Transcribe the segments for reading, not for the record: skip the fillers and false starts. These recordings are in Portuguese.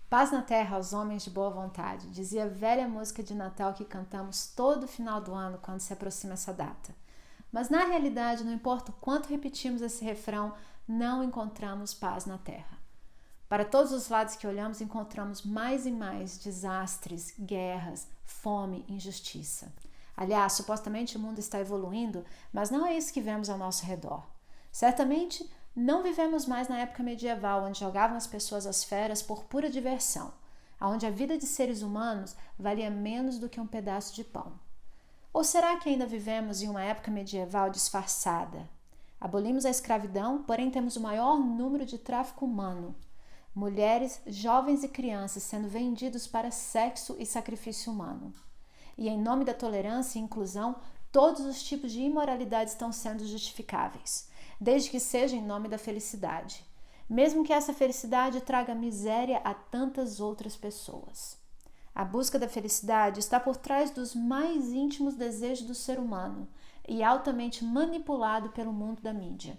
Paz na terra aos homens de boa vontade, dizia a velha música de Natal que cantamos todo final do ano quando se aproxima essa data. Mas na realidade, não importa o quanto repetimos esse refrão, não encontramos paz na terra. Para todos os lados que olhamos, encontramos mais e mais desastres, guerras, fome, injustiça. Aliás, supostamente o mundo está evoluindo, mas não é isso que vemos ao nosso redor. Certamente, não vivemos mais na época medieval, onde jogavam as pessoas às feras por pura diversão, onde a vida de seres humanos valia menos do que um pedaço de pão. Ou será que ainda vivemos em uma época medieval disfarçada? Abolimos a escravidão, porém temos o maior número de tráfico humano. Mulheres, jovens e crianças sendo vendidos para sexo e sacrifício humano. E em nome da tolerância e inclusão, todos os tipos de imoralidade estão sendo justificáveis, desde que seja em nome da felicidade, mesmo que essa felicidade traga miséria a tantas outras pessoas. A busca da felicidade está por trás dos mais íntimos desejos do ser humano e altamente manipulado pelo mundo da mídia.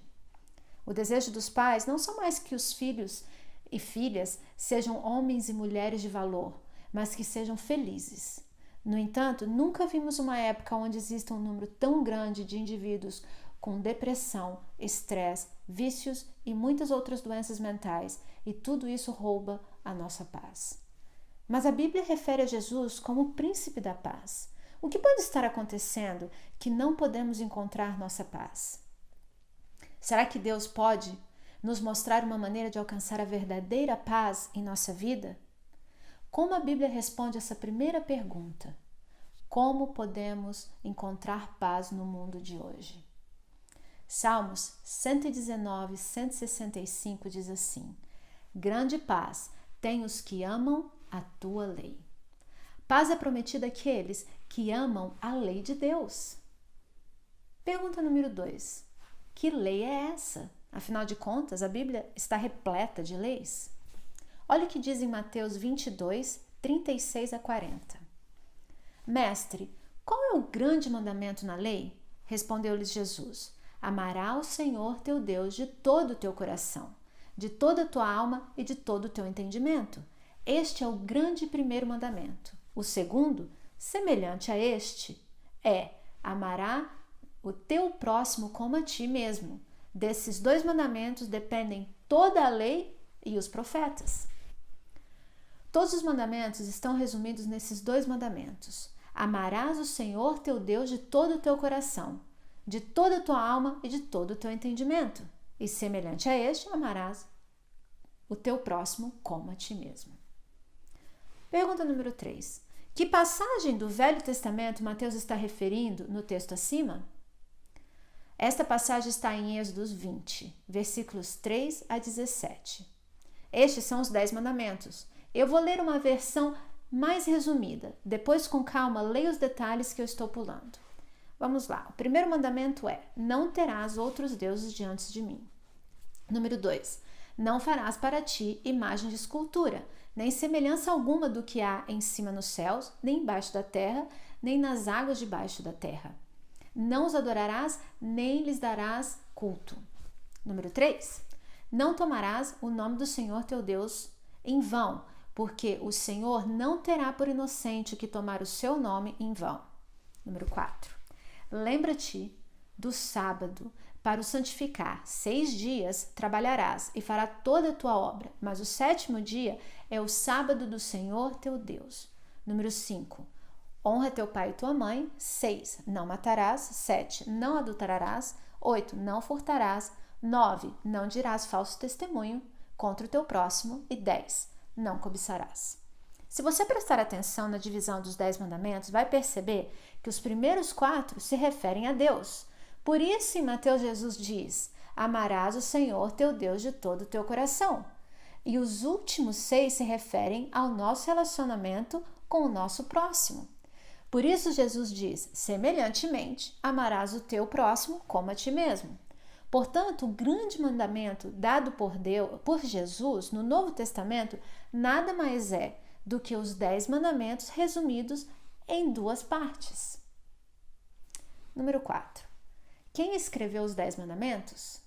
O desejo dos pais não são mais que os filhos e filhas sejam homens e mulheres de valor, mas que sejam felizes. No entanto, nunca vimos uma época onde exista um número tão grande de indivíduos com depressão, estresse, vícios e muitas outras doenças mentais, e tudo isso rouba a nossa paz. Mas a Bíblia refere a Jesus como o príncipe da paz. O que pode estar acontecendo que não podemos encontrar nossa paz? Será que Deus pode nos mostrar uma maneira de alcançar a verdadeira paz em nossa vida? Como a Bíblia responde essa primeira pergunta? Como podemos encontrar paz no mundo de hoje? Salmos 119, 165 diz assim: grande paz tem os que amam a tua lei. Paz é prometida àqueles que amam a lei de Deus. Pergunta número 2. Que lei é essa? Afinal de contas, a Bíblia está repleta de leis. Olha o que diz em Mateus 22, 36 a 40. Mestre, qual é o grande mandamento na lei? Respondeu-lhes Jesus: amará o Senhor teu Deus de todo o teu coração, de toda a tua alma e de todo o teu entendimento. Este é o grande primeiro mandamento. O segundo, semelhante a este, é: amará o teu próximo como a ti mesmo. Desses 2 mandamentos dependem toda a lei e os profetas. Todos os mandamentos estão resumidos nesses 2 mandamentos. Amarás o Senhor teu Deus de todo o teu coração, de toda a tua alma e de todo o teu entendimento. E semelhante a este, amarás o teu próximo como a ti mesmo. Pergunta número 3. Que passagem do Velho Testamento Mateus está referindo no texto acima? Esta passagem está em Êxodo 20, versículos 3 a 17. Estes são os 10 mandamentos. Eu vou ler uma versão mais resumida. Depois, com calma, leia os detalhes que eu estou pulando. Vamos lá. O primeiro mandamento é: não terás outros deuses diante de mim. Número 2. Não farás para ti imagem de escultura, nem semelhança alguma do que há em cima nos céus, nem embaixo da terra, nem nas águas debaixo da terra. Não os adorarás, nem lhes darás culto. Número 3. Não tomarás o nome do Senhor teu Deus em vão, porque o Senhor não terá por inocente o que tomar o seu nome em vão. Número 4. Lembra-te do sábado para o santificar. 6 dias trabalharás e fará toda a tua obra, mas o 7º dia é o sábado do Senhor teu Deus. Número 5. Honra teu pai e tua mãe. 6. Não matarás. 7. Não adulterarás. 8. Não furtarás. 9. Não dirás falso testemunho contra o teu próximo. E 10. Não cobiçarás. Se você prestar atenção na divisão dos 10 mandamentos, vai perceber que os primeiros 4 se referem a Deus. Por isso, em Mateus, Jesus diz: amarás o Senhor teu Deus de todo o teu coração. E os últimos 6 se referem ao nosso relacionamento com o nosso próximo. Por isso, Jesus diz: semelhantemente, amarás o teu próximo como a ti mesmo. Portanto, o grande mandamento dado por Jesus no Novo Testamento nada mais é do que os 10 mandamentos resumidos em 2 partes. Número 4. Quem escreveu os 10 mandamentos?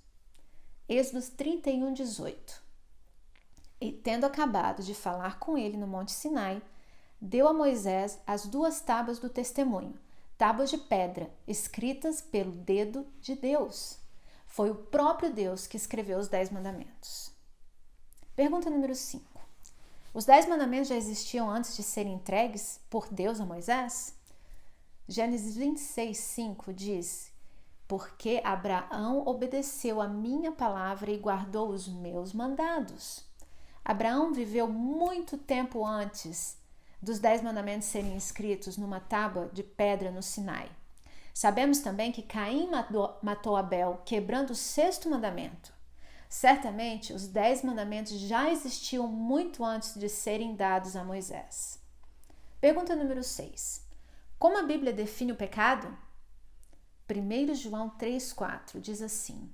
Êxodo 31:18. E tendo acabado de falar com ele no Monte Sinai, deu a Moisés as 2 tábuas do testemunho, tábuas de pedra, escritas pelo dedo de Deus. Foi o próprio Deus que escreveu os 10 mandamentos. Pergunta número 5. Os 10 mandamentos já existiam antes de serem entregues por Deus a Moisés? Gênesis 26:5 diz: porque Abraão obedeceu a minha palavra e guardou os meus mandados. Abraão viveu muito tempo antes dos 10 mandamentos serem escritos numa tábua de pedra no Sinai. Sabemos também que Caim matou Abel, quebrando o 6º mandamento. Certamente, os 10 mandamentos já existiam muito antes de serem dados a Moisés. Pergunta número 6. Como a Bíblia define o pecado? 1 João 3,4 diz assim: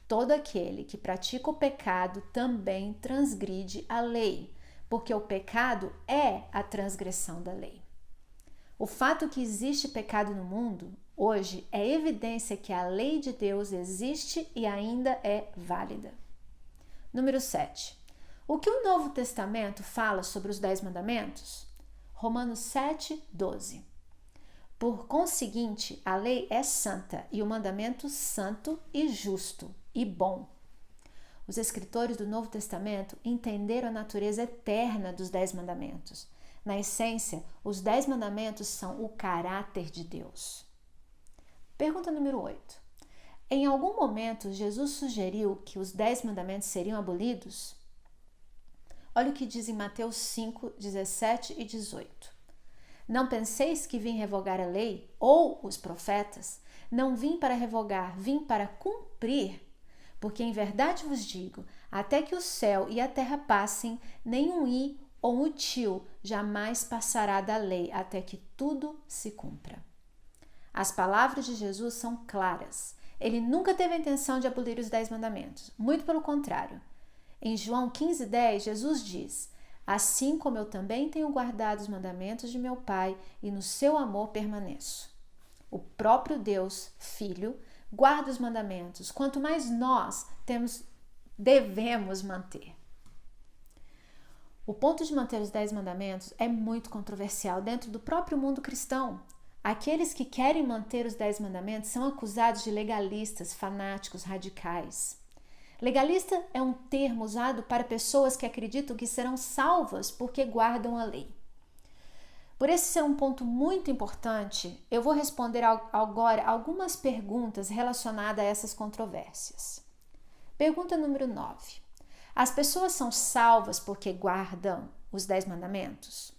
todo aquele que pratica o pecado também transgride a lei, porque o pecado é a transgressão da lei. O fato que existe pecado no mundo hoje é evidência que a lei de Deus existe e ainda é válida. Número 7. O que o Novo Testamento fala sobre os 10 mandamentos? Romanos 7:12. Por conseguinte, a lei é santa e o mandamento santo e justo e bom. Os escritores do Novo Testamento entenderam a natureza eterna dos 10 mandamentos. Na essência, os 10 mandamentos são o caráter de Deus. Pergunta número 8. Em algum momento, Jesus sugeriu que os 10 mandamentos seriam abolidos? Olha o que diz em Mateus 5:17 e 18. Não penseis que vim revogar a lei ou os profetas? Não vim para revogar, vim para cumprir. Porque em verdade vos digo, até que o céu e a terra passem, nenhum i ou um tio jamais passará da lei, até que tudo se cumpra. As palavras de Jesus são claras. Ele nunca teve a intenção de abolir os 10 mandamentos. Muito pelo contrário. Em João 15:10, Jesus diz: assim como eu também tenho guardado os mandamentos de meu Pai e no seu amor permaneço. O próprio Deus, Filho, guarda os mandamentos, quanto mais nós devemos manter. O ponto de manter os 10 mandamentos é muito controversial dentro do próprio mundo cristão. Aqueles que querem manter os 10 mandamentos são acusados de legalistas, fanáticos, radicais. Legalista é um termo usado para pessoas que acreditam que serão salvas porque guardam a lei. Por esse ser um ponto muito importante, eu vou responder agora algumas perguntas relacionadas a essas controvérsias. Pergunta número 9. As pessoas são salvas porque guardam os 10 mandamentos?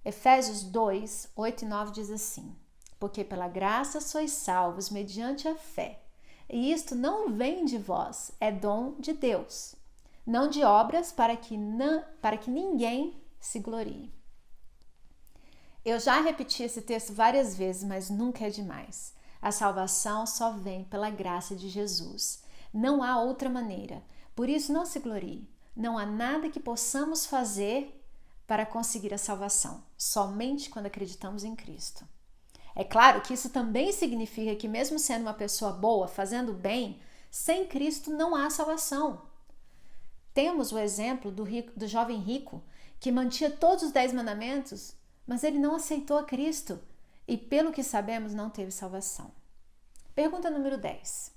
Efésios 2, 8 e 9 diz assim: porque pela graça sois salvos mediante a fé. E isto não vem de vós, é dom de Deus, não de obras para que ninguém se glorie. Eu já repeti esse texto várias vezes, mas nunca é demais. A salvação só vem pela graça de Jesus. Não há outra maneira. Por isso, não se glorie. Não há nada que possamos fazer para conseguir a salvação, somente quando acreditamos em Cristo. É claro que isso também significa que, mesmo sendo uma pessoa boa, fazendo bem, sem Cristo não há salvação. Temos o exemplo do jovem rico, que mantinha todos os 10 mandamentos, mas ele não aceitou a Cristo e, pelo que sabemos, não teve salvação. Pergunta número 10.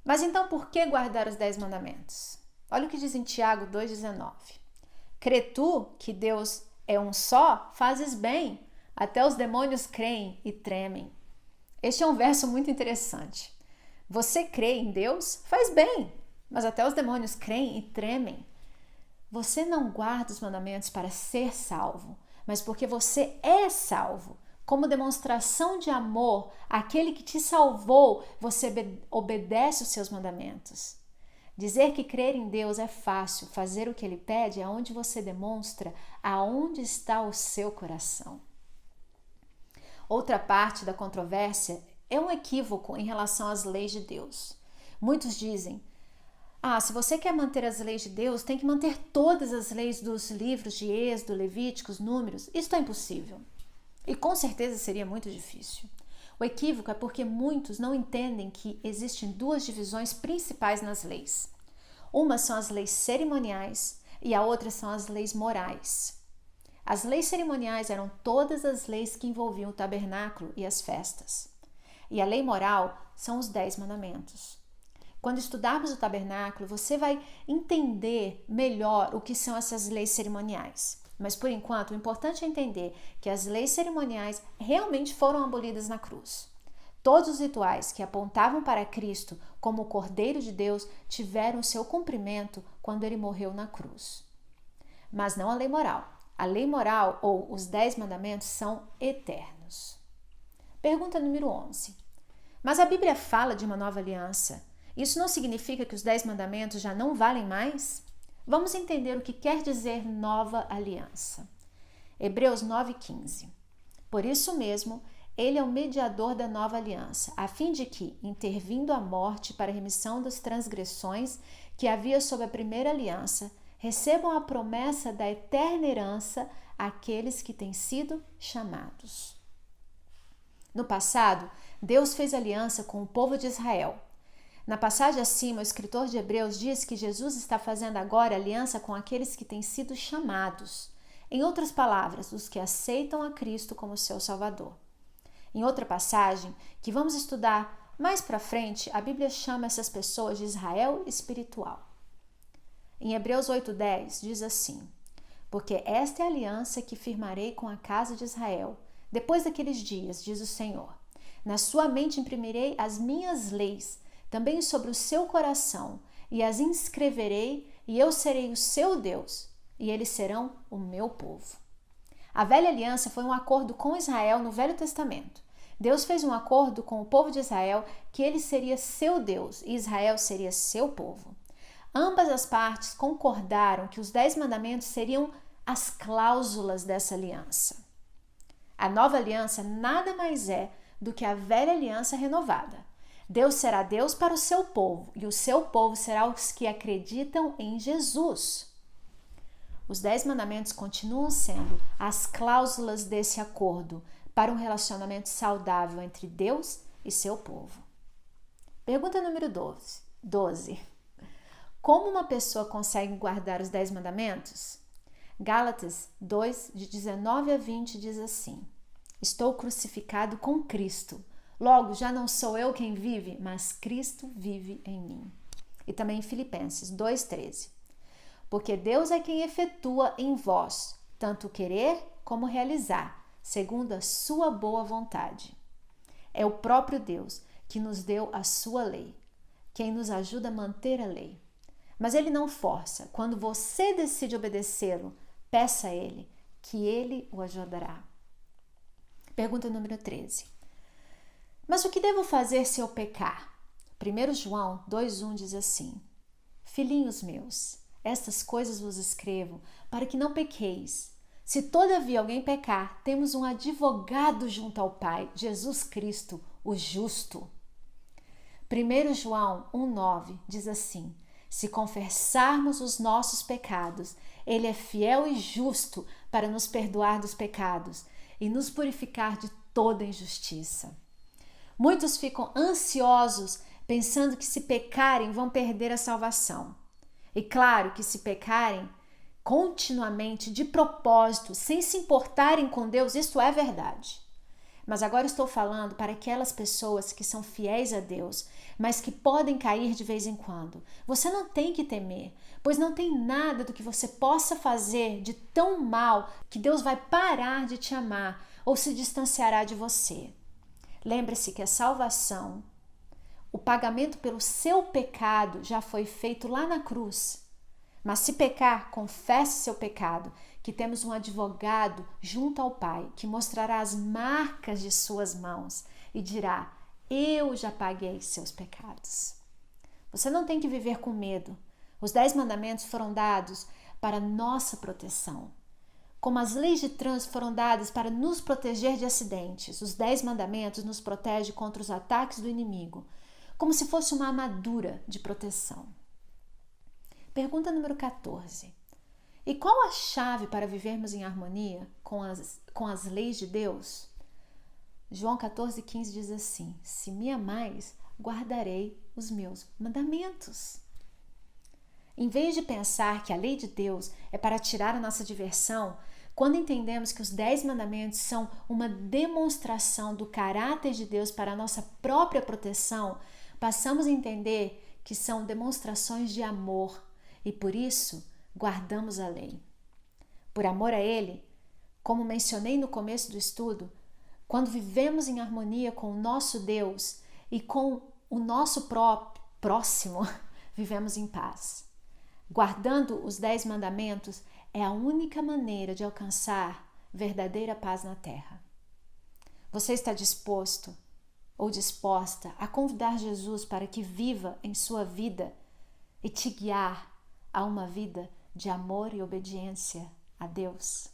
Mas então por que guardar os 10 mandamentos? Olha o que diz em Tiago 2,19. Crê tu que Deus é um só? Fazes bem. Até os demônios creem e tremem. Este é um verso muito interessante. Você crê em Deus? Faz bem. Mas até os demônios creem e tremem. Você não guarda os mandamentos para ser salvo, mas porque você é salvo. Como demonstração de amor àquele que te salvou, você obedece os seus mandamentos. Dizer que crer em Deus é fácil, fazer o que Ele pede é onde você demonstra aonde está o seu coração. Outra parte da controvérsia é um equívoco em relação às leis de Deus. Muitos dizem: se você quer manter as leis de Deus, tem que manter todas as leis dos livros de Êxodo, Levíticos, Números. Isso é impossível. E com certeza seria muito difícil. O equívoco é porque muitos não entendem que existem duas divisões principais nas leis. Uma são as leis cerimoniais e a outra são as leis morais. As leis cerimoniais eram todas as leis que envolviam o tabernáculo e as festas. E a lei moral são os 10 mandamentos. Quando estudarmos o tabernáculo, você vai entender melhor o que são essas leis cerimoniais. Mas, por enquanto, o importante é entender que as leis cerimoniais realmente foram abolidas na cruz. Todos os rituais que apontavam para Cristo como o Cordeiro de Deus tiveram seu cumprimento quando ele morreu na cruz. Mas não a lei moral. A lei moral, ou os 10 mandamentos, são eternos. Pergunta número 11. Mas a Bíblia fala de uma nova aliança. Isso não significa que os 10 mandamentos já não valem mais? Vamos entender o que quer dizer nova aliança. Hebreus 9,15. Por isso mesmo, ele é o mediador da nova aliança, a fim de que, intervindo a morte para a remissão das transgressões que havia sob a primeira aliança, recebam a promessa da eterna herança aqueles que têm sido chamados. No passado, Deus fez aliança com o povo de Israel. Na passagem acima, o escritor de Hebreus diz que Jesus está fazendo agora aliança com aqueles que têm sido chamados. Em outras palavras, os que aceitam a Cristo como seu Salvador. Em outra passagem, que vamos estudar mais para frente, a Bíblia chama essas pessoas de Israel espiritual. Em Hebreus 8,10 diz assim: porque esta é a aliança que firmarei com a casa de Israel, depois daqueles dias, diz o Senhor. Na sua mente imprimirei as minhas leis, também sobre o seu coração, e as inscreverei, e eu serei o seu Deus, e eles serão o meu povo. A velha aliança foi um acordo com Israel no Velho Testamento. Deus fez um acordo com o povo de Israel que ele seria seu Deus e Israel seria seu povo. Ambas as partes concordaram que os 10 mandamentos seriam as cláusulas dessa aliança. A nova aliança nada mais é do que a velha aliança renovada. Deus será Deus para o seu povo e o seu povo será os que acreditam em Jesus. Os 10 mandamentos continuam sendo as cláusulas desse acordo para um relacionamento saudável entre Deus e seu povo. Pergunta número 12. Como uma pessoa consegue guardar os 10 mandamentos? Gálatas 2, de 19 a 20 diz assim: estou crucificado com Cristo. Logo, já não sou eu quem vive, mas Cristo vive em mim. E também em Filipenses 2,13. Porque Deus é quem efetua em vós, tanto querer como realizar, segundo a sua boa vontade. É o próprio Deus que nos deu a sua lei, quem nos ajuda a manter a lei. Mas ele não força. Quando você decide obedecê-lo, peça a ele, que ele o ajudará. Pergunta número 13. Mas o que devo fazer se eu pecar? 1 João 2,1 diz assim: filhinhos meus, estas coisas vos escrevo para que não pequeis. Se todavia alguém pecar, temos um advogado junto ao Pai, Jesus Cristo, o justo. 1 João 1,9 diz assim: se confessarmos os nossos pecados, ele é fiel e justo para nos perdoar dos pecados e nos purificar de toda injustiça. Muitos ficam ansiosos pensando que se pecarem vão perder a salvação. E claro que se pecarem continuamente, de propósito, sem se importarem com Deus, isso é verdade. Mas agora estou falando para aquelas pessoas que são fiéis a Deus, mas que podem cair de vez em quando. Você não tem que temer, pois não tem nada do que você possa fazer de tão mal que Deus vai parar de te amar ou se distanciará de você. Lembre-se que a salvação, o pagamento pelo seu pecado já foi feito lá na cruz. Mas se pecar, confesse seu pecado, que temos um advogado junto ao Pai, que mostrará as marcas de suas mãos e dirá: eu já paguei seus pecados. Você não tem que viver com medo. Os 10 mandamentos foram dados para nossa proteção. Como as leis de trânsito foram dadas para nos proteger de acidentes, os 10 mandamentos nos protegem contra os ataques do inimigo. como se fosse uma armadura de proteção. Pergunta número 14. E qual a chave para vivermos em harmonia com as leis de Deus? João 14,15 diz assim: se me amais, guardarei os meus mandamentos. Em vez de pensar que a lei de Deus é para tirar a nossa diversão, quando entendemos que os 10 mandamentos são uma demonstração do caráter de Deus para a nossa própria proteção, passamos a entender que são demonstrações de amor e por isso guardamos a lei. Por amor a Ele, como mencionei no começo do estudo, quando vivemos em harmonia com o nosso Deus e com o nosso próximo, vivemos em paz. Guardando os 10 mandamentos é a única maneira de alcançar verdadeira paz na terra. Você está disposto ou disposta a convidar Jesus para que viva em sua vida e te guiar a uma vida de amor e obediência a Deus?